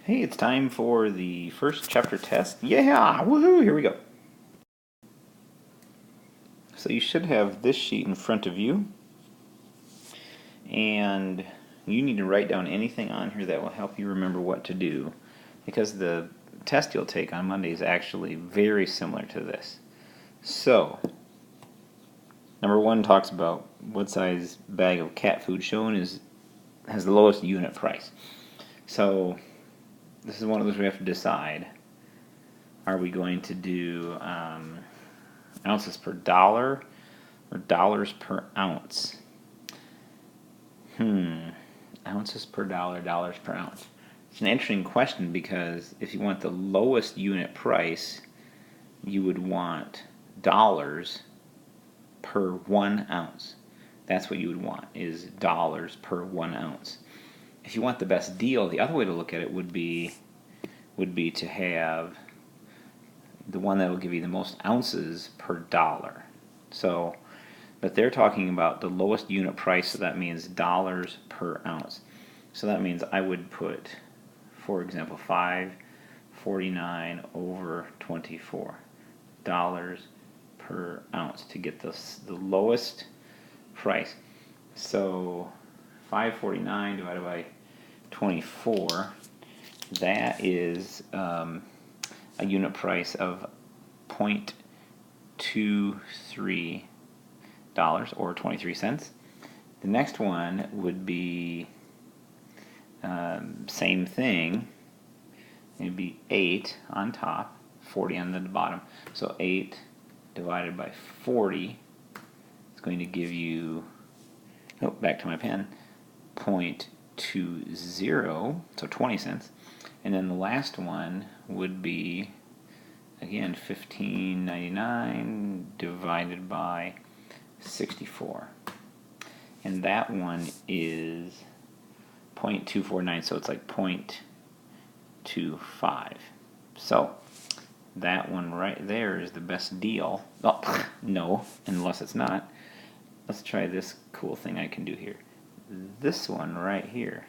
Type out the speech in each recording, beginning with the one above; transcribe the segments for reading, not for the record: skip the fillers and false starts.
Hey, it's time for the first chapter test. Yeah, woohoo, here we go. So you should have this sheet in front of you, and you need to write down anything on here that will help you remember what to do, because the test you'll take on Monday is actually very similar to this. So, number one talks about what size bag of cat food shown has the lowest unit price. So, this is one of those we have to decide. Are we going to do ounces per dollar or dollars per ounce? Ounces per dollar, dollars per ounce. It's an interesting question because if you want the lowest unit price, you would want dollars per 1 ounce. That's what you would want, is dollars per 1 ounce. If you want the best deal, the other way to look at it would be to have the one that will give you the most ounces per dollar. So, but they're talking about the lowest unit price, so that means dollars per ounce. So that means I would put, for example, 5.49 over 24 dollars per ounce to get the lowest price. So 5.49 divided by 24, that is a unit price of 0.23 dollars or 23 cents. The next one would be same thing. It'd be 8 on top, 40 on the bottom. So 8 divided by 40 is going to give you, back to my pen, 0.20, so 20 cents. And then the last one would be, again, $15.99 divided by 64. And that one is 0.249, so it's like 0.25. So that one right there is the best deal. Oh, no, unless it's not. Let's try this cool thing I can do here. This one right here.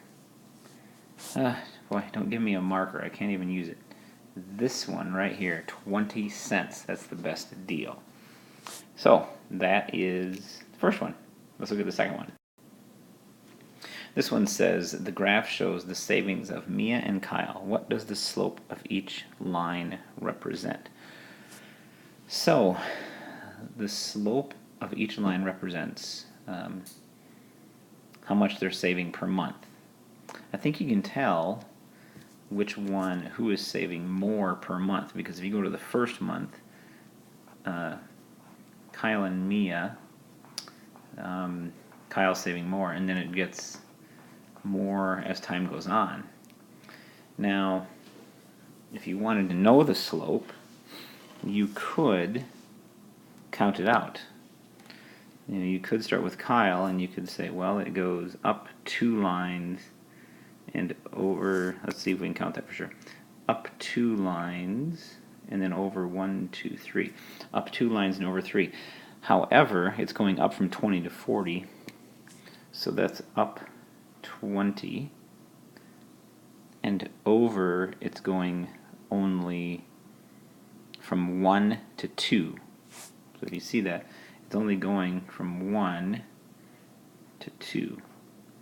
Boy, don't give me a marker. I can't even use it. This one right here, 20 cents. That's the best deal. So that is the first one. Let's look at the second one. This one says, the graph shows the savings of Mia and Kyle. What does the slope of each line represent? So the slope of each line represents how much they're saving per month. I think you can tell who is saving more per month, because if you go to the first month, Kyle and Mia, Kyle's saving more, and then it gets more as time goes on. Now, if you wanted to know the slope, you could count it out. You could start with Kyle, and you could say, well, it goes up 2 lines and over, let's see if we can count that for sure, up 2 lines and then over 1, 2, 3, up 2 lines and over 3. However, it's going up from 20 to 40, so that's up 20, and over it's going only from 1 to 2. So if you see that, it's only going from 1 to 2.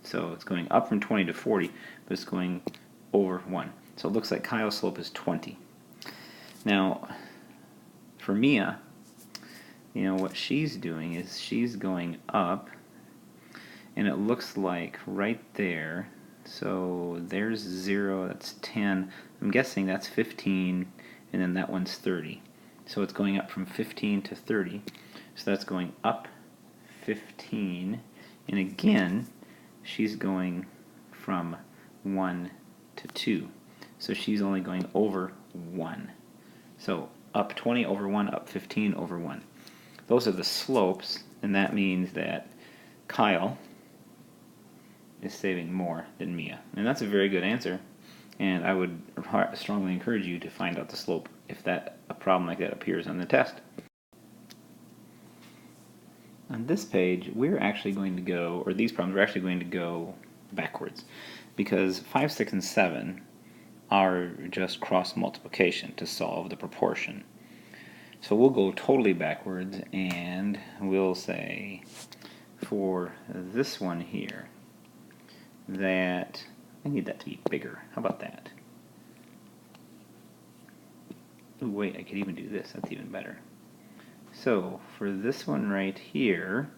So it's going up from 20 to 40, but it's going over 1. So it looks like Kyle's slope is 20. Now, for Mia, what she's doing is she's going up, and it looks like right there, so there's 0, that's 10, I'm guessing that's 15, and then that one's 30. So it's going up from 15 to 30, so that's going up 15, and again, she's going from 1 to 2, so she's only going over 1. So up 20 over 1, up 15 over 1. Those are the slopes, and that means that Kyle is saving more than Mia. And that's a very good answer, and I would strongly encourage you to find out the slope if a problem like that appears on the test. On this page, we're actually going to go, or these problems, we're actually going to go backwards, because 5, 6, and 7 are just cross multiplication to solve the proportion. So we'll go totally backwards, and we'll say for this one here that I need that to be bigger. How about that? Ooh, wait, I could even do this. That's even better. So for this one right here,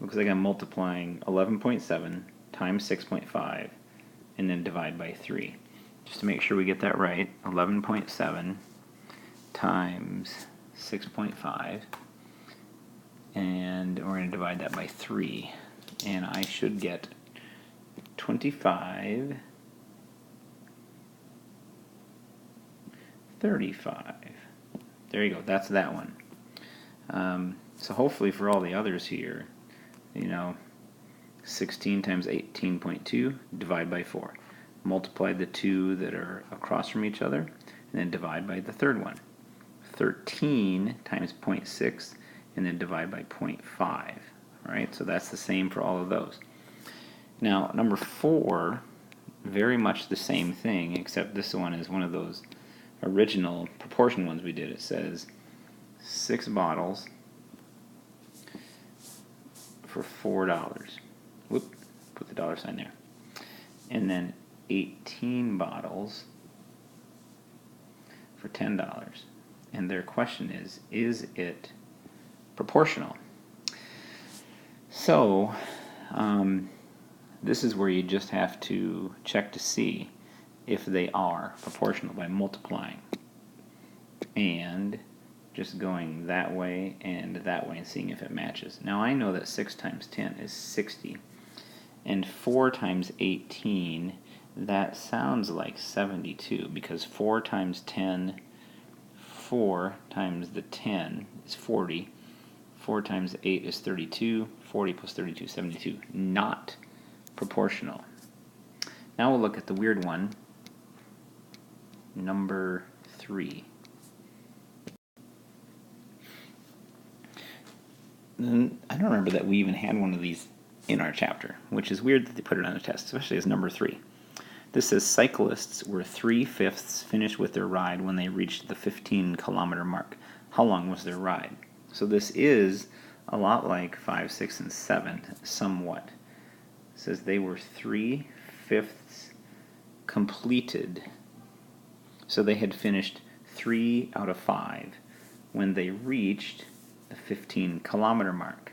looks like I'm multiplying 11.7 times 6.5 and then divide by 3. Just to make sure we get that right, 11.7 times 6.5, and we're going to divide that by 3, and I should get 25, 35. There you go, that's that one. So hopefully for all the others here, 16 times 18.2, divide by 4. Multiply the two that are across from each other, and then divide by the third one. 13 times 0.6, and then divide by 0.5. All right, so that's the same for all of those. Now, number 4, very much the same thing, except this one is one of those original proportion ones we did. It says 6 bottles for $4. Whoop, put the dollar sign there. And then 18 bottles for $10. And their question is it proportional? So, this is where you just have to check to see if they are proportional by multiplying and just going that way and seeing if it matches. Now I know that 6 times 10 is 60, and 4 times 18, that sounds like 72, because 4 times 10, 4 times the 10 is 40, 4 times 8 is 32, 40 plus 32, 72. Not proportional. Now we'll look at the weird one, number 3. And I don't remember that we even had one of these in our chapter, which is weird that they put it on the test, especially as number 3. This says cyclists were 3/5 finished with their ride when they reached the 15-kilometer mark. How long was their ride? So this is a lot like 5, 6, and 7, somewhat. It says they were 3/5 completed. So they had finished 3 out of 5 when they reached the 15-kilometer mark.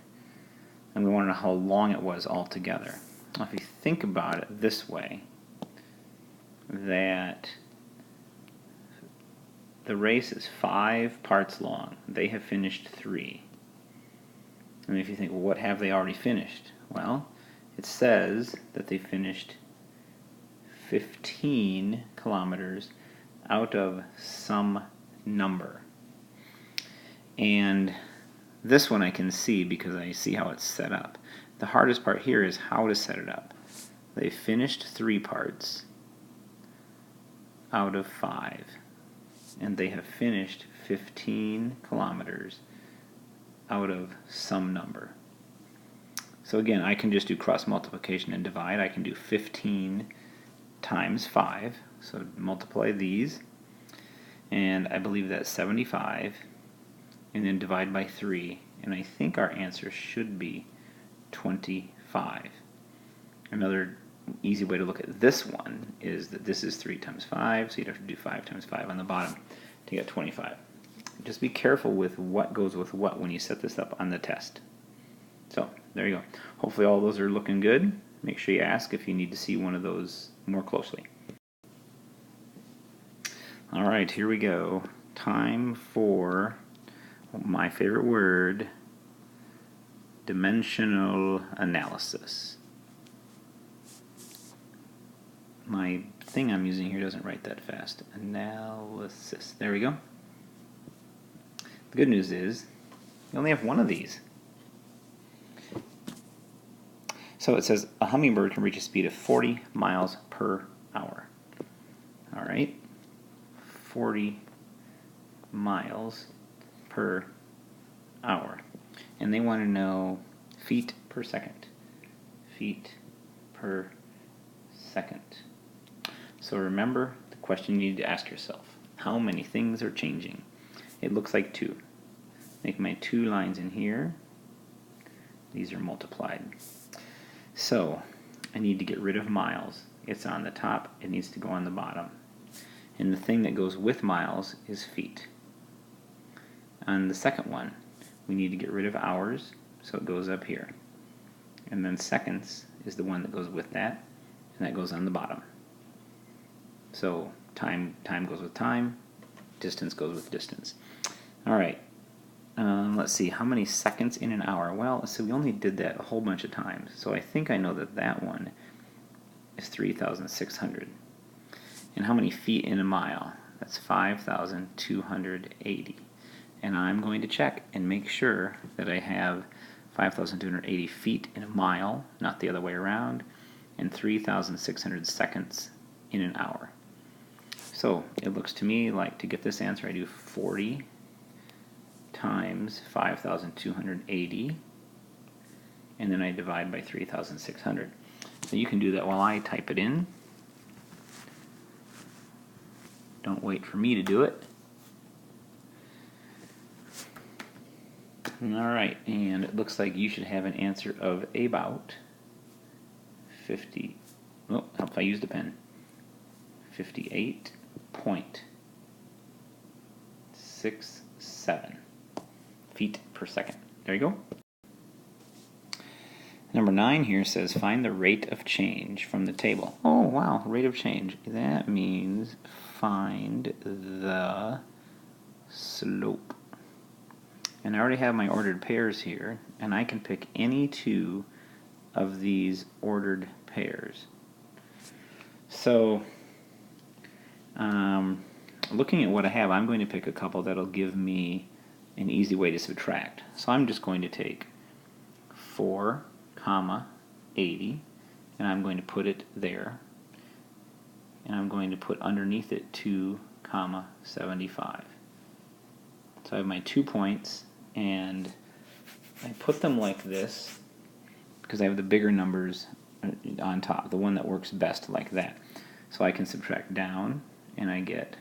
And we want to know how long it was altogether. Now, if you think about it this way, that the race is 5 parts long. They have finished 3. And if you think, well, what have they already finished? Well, it says that they finished 15 kilometers out of some number. And this one I can see because I see how it's set up. The hardest part here is how to set it up. They finished 3 parts out of 5, and they have finished 15 kilometers out of some number. So again, I can just do cross multiplication and divide. I can do 15 times 5, so multiply these, and I believe that's 75, and then divide by 3, and I think our answer should be 25. Another easy way to look at this one is that this is 3 times 5, so you'd have to do 5 times 5 on the bottom to get 25. Just be careful with what goes with what when you set this up on the test. So, there you go. Hopefully all those are looking good. Make sure you ask if you need to see one of those more closely. Alright, here we go. Time for my favorite word, dimensional analysis. My thing I'm using here doesn't write that fast. Analysis. There we go. The good news is you only have one of these. So it says a hummingbird can reach a speed of 40 miles per hour. All right, 40 miles per hour. And they want to know feet per second. Feet per second. So remember the question you need to ask yourself. How many things are changing? It looks like 2. Make my 2 lines in here. These are multiplied. So I need to get rid of miles. It's on the top. It needs to go on the bottom. And the thing that goes with miles is feet. On the second one, we need to get rid of hours, so it goes up here. And then seconds is the one that goes with that, and that goes on the bottom. So time goes with time, distance goes with distance. All right, let's see, how many seconds in an hour? Well, so we only did that a whole bunch of times, so I think I know that that one is 3,600. And how many feet in a mile? That's 5,280. And I'm going to check and make sure that I have 5,280 feet in a mile, not the other way around, and 3,600 seconds in an hour. So it looks to me like to get this answer I do 40 times 5,280, and then I divide by 3,600. So you can do that while I type it in. Don't wait for me to do it. Alright, and it looks like you should have an answer of about 50, oh, how if I used a pen, 58.67 feet per second. There you go. Number 9 here says find the rate of change from the table. Oh wow, rate of change. That means find the slope. And I already have my ordered pairs here, and I can pick any 2 of these ordered pairs. So, looking at what I have, I'm going to pick a couple that'll give me an easy way to subtract. So I'm just going to take 4, 80, and I'm going to put it there. And I'm going to put underneath it 2, 75. So I have my 2 points, and I put them like this because I have the bigger numbers on top, the one that works best like that. So I can subtract down, and I get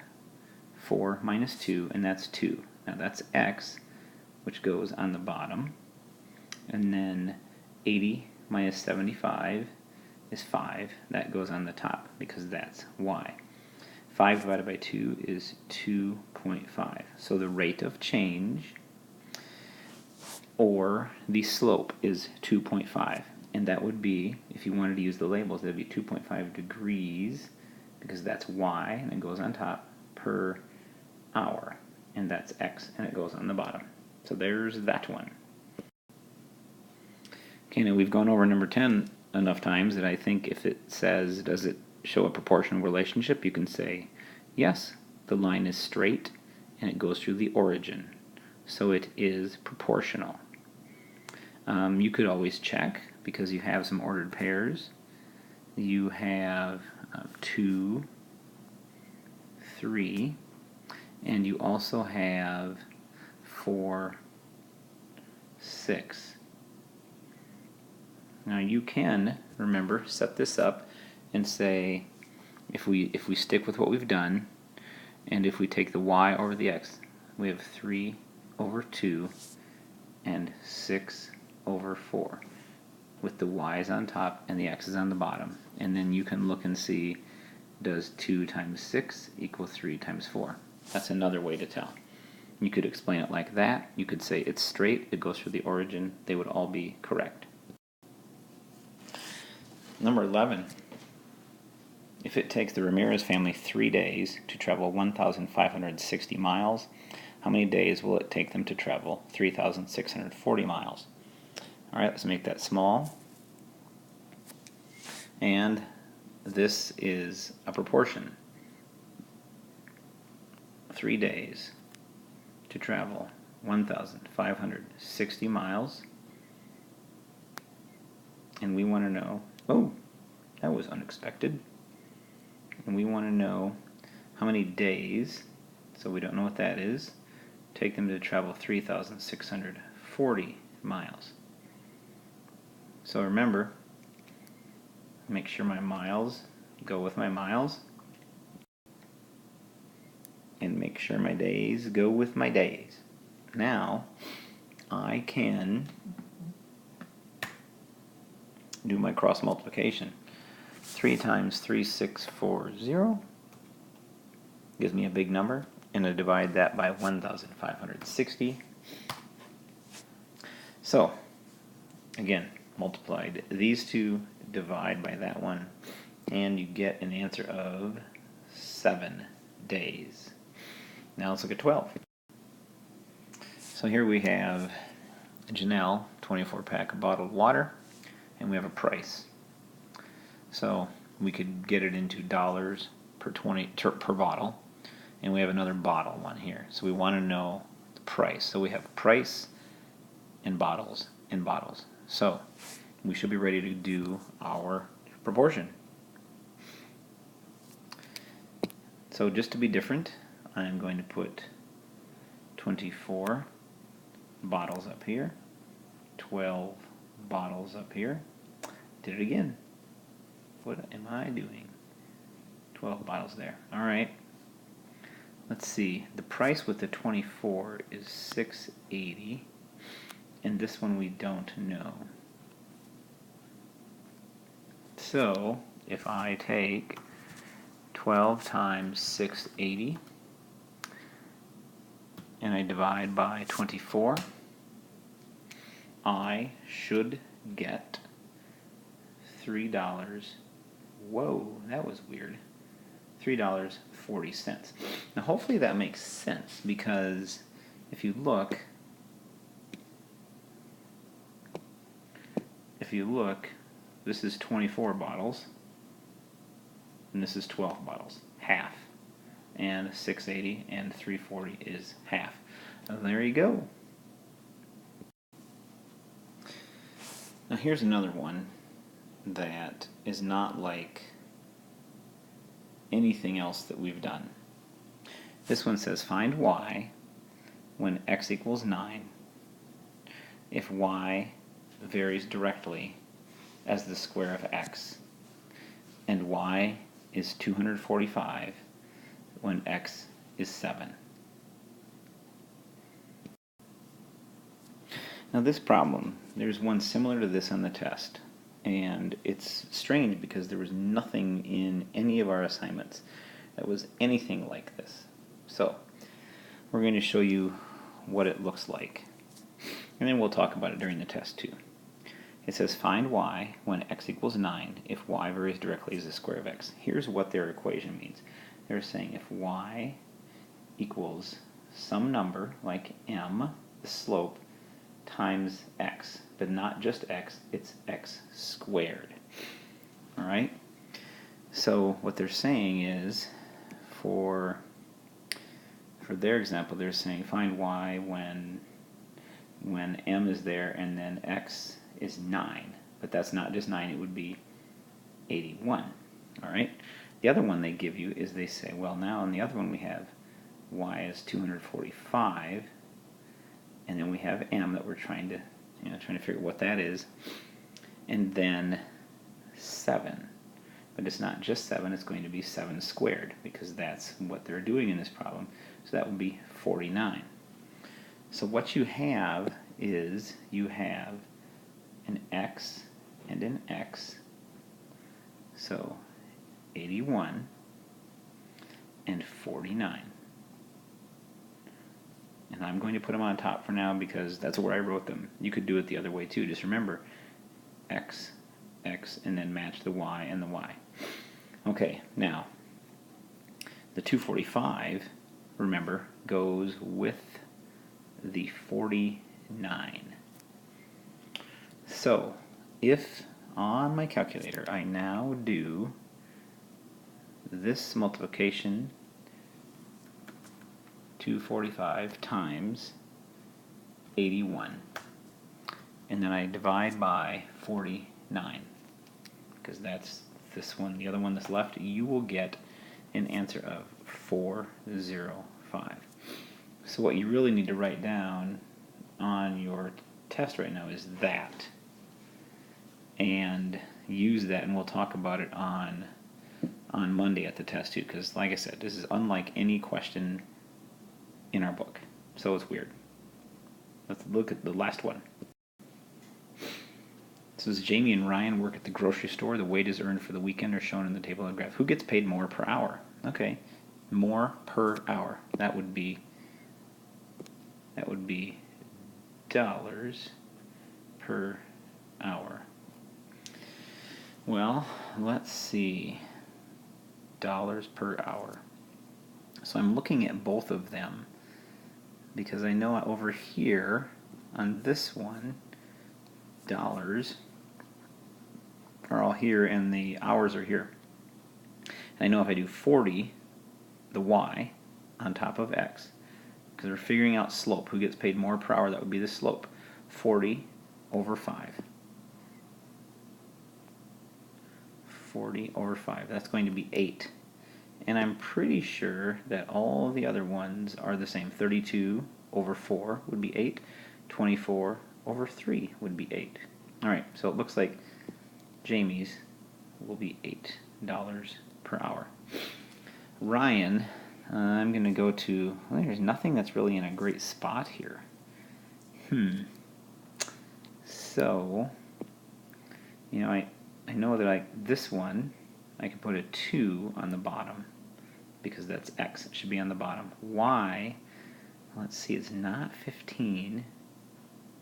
4 minus 2, and that's 2. Now that's x, which goes on the bottom, and then 80 minus 75 is 5. That goes on the top because that's y. 5 divided by 2 is 2.5. So the rate of change, or the slope, is 2.5. And that would be, if you wanted to use the labels, that would be 2.5 degrees, because that's y, and it goes on top, per hour. And that's x, and it goes on the bottom. So there's that one. Okay, now we've gone over number 10 enough times that I think if it says, does it show a proportional relationship, you can say, yes, the line is straight and it goes through the origin, so it is proportional. You could always check, because you have some ordered pairs. You have 2, 3, and you also have 4, 6. Now you can, remember, set this up and say, if we stick with what we've done, and if we take the y over the x, we have 3 over 2 and 6 over 4, with the y's on top and the x's on the bottom. And then you can look and see, does 2 times 6 equal 3 times 4? That's another way to tell. You could explain it like that. You could say it's straight, it goes through the origin. They would all be correct. Number 11. If it takes the Ramirez family 3 days to travel 1,560 miles, how many days will it take them to travel 3,640 miles? All right, let's make that small. And this is a proportion. 3 days to travel 1,560 miles. And we want to know, oh, that was unexpected. And we want to know how many days, so we don't know what that is, take them to travel 3,640 miles. So remember, make sure my miles go with my miles. and make sure my days go with my days. Now I can do my cross multiplication. 3 times 3640 gives me a big number, and I divide that by 1,560. So again, multiplied these two, divide by that one, and you get an answer of 7 days. Now let's look at 12. So here we have Janelle, 24-pack of bottled water, and we have a price. So we could get it into dollars per bottle, and we have another bottle one here. So we want to know the price. So we have price and bottles and bottles. So we should be ready to do our proportion. So just to be different, I'm going to put 24 bottles up here, 12 bottles up here. Did it again. What am I doing? 12 bottles there. All right. Let's see. The price with the 24 is $6.80, and this one we don't know. So if I take 12 times $6.80 and I divide by 24, I should get $3. Whoa, that was weird. $3.40. Now hopefully that makes sense, because if you look, this is 24 bottles and this is 12 bottles, half. And $6.80 and $3.40 is half. And there you go. Now here's another one that is not like anything else that we've done. This one says find y when x equals 9 if y varies directly as the square of x, and y is 245 when x is 7. Now this problem, there's one similar to this on the test, and it's strange because there was nothing in any of our assignments that was anything like this. So we're going to show you what it looks like, and then we'll talk about it during the test too. It says find y when x equals 9 if y varies directly as the square of x. Here's what their equation means. They're saying if y equals some number like m, the slope, times x, but not just x, it's x squared. Alright? So what they're saying is, for their example, they're saying find y when m is there and then x is 9. But that's not just 9, it would be 81. Alright? The other one they give you is they say, well, now in the other one we have y is 245, and then we have m that we're trying to figure what that is, and then 7. But it's not just 7, it's going to be 7 squared, because that's what they're doing in this problem. So that would be 49. So what you have is you have an x and an x, so 81 and 49. And I'm going to put them on top for now because that's where I wrote them. You could do it the other way too. Just remember x, x, and then match the y and the y. Okay, now the 245, remember, goes with the 49. So if on my calculator I now do this multiplication, 245 times 81, and then I divide by 49, because that's this one, the other one that's left, you will get an answer of 405. So what you really need to write down on your test right now is that, and use that, and we'll talk about it on Monday at the test too, because like I said, this is unlike any question in our book. So it's weird. Let's look at the last one. It says Jamie and Ryan work at the grocery store. The wages earned for the weekend are shown in the table of graph. Who gets paid more per hour? Okay, more per hour. That would be dollars per hour. Well, let's see. Dollars per hour. So I'm looking at both of them because I know over here on this one, dollars are all here and the hours are here. And I know if I do 40, the y on top of x, because we're figuring out slope, who gets paid more per hour, that would be the slope. 40 over 5. 40 over 5, that's going to be 8. And I'm pretty sure that all the other ones are the same. 32 over 4 would be 8. 24 over 3 would be 8. Alright, so it looks like Jamie's will be $8 per hour. Ryan, I'm going to go to, well, there's nothing that's really in a great spot here. So, you know, I know that this one, I can put a 2 on the bottom because that's x. It should be on the bottom. Y, let's see, it's not 15.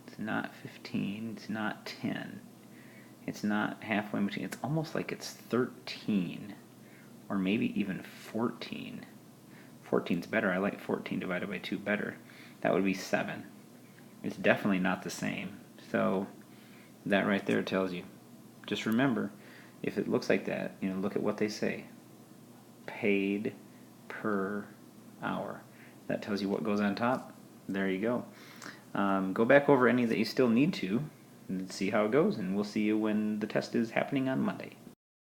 It's not 15. It's not 10. It's not halfway in between. It's almost like it's 13 or maybe even 14. 14's better. I like 14 divided by 2 better. That would be 7. It's definitely not the same. So that right there tells you. Just remember, if it looks like that, you know, look at what they say. Paid per hour. That tells you what goes on top. There you go. Go back over any that you still need to and see how it goes, and we'll see you when the test is happening on Monday.